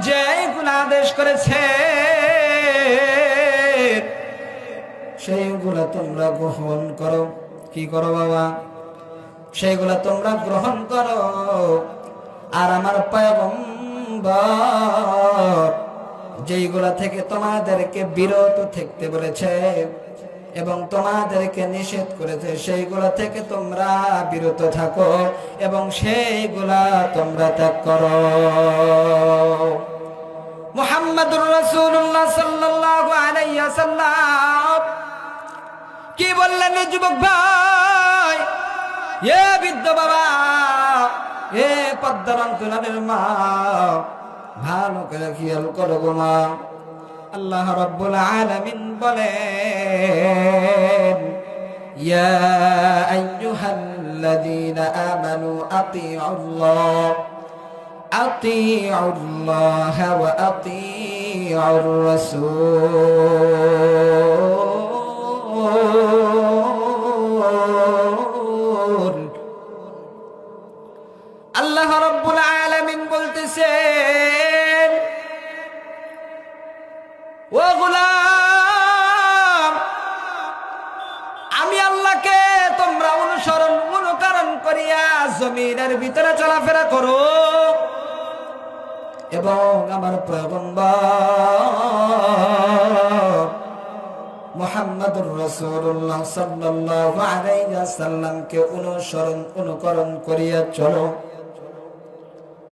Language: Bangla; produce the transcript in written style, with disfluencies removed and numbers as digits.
যেগুলো আদেশ করেছে সেইগুলো তোমরা গ্রহণ করো। কি করো বাবা? সেইগুলো তোমরা গ্রহণ করো। আর আমার পয়গম্বর যেইগুলা থেকে তোমাদেরকে বিরত থাকতে বলেছে এবং তোমাদেরকে নিষেধ করেছে সেইগুলা থেকে তোমরা বিরত থাকো এবং সেইগুলা তোমরা ত্যাগ করো। মুহাম্মাদুর রাসূলুল্লাহ সাল্লাল্লাহু আলাইহি ওয়াসাল্লাম কি বললেন যুবক ভাই, এ বৃদ্ধ বাবা, এ পদ্মার অন্তরালের মা, ভালো করে খেয়াল করো গো মা। আল্লাহ রাব্বুল আলামিন বলেন, ইয়া আইয়ুহাল্লাযীনা আমানু আতিউল্লাহ ওয়া আতিউর রাসূল। আল্লাহ রাব্বুল আলামিন বলতেছেন, ও গোলাম, আমি আল্লাহকে তোমরা অনুকরণ করিয়া জমিনের ভিতরে চলাফেরা করো এবং আমার পয়গম্বর মুহাম্মাদুর রাসূলুল্লাহ সাল্লাল্লাহু আলাইহি ওয়াসাল্লামকে অনুকরণ করিয়া চলো।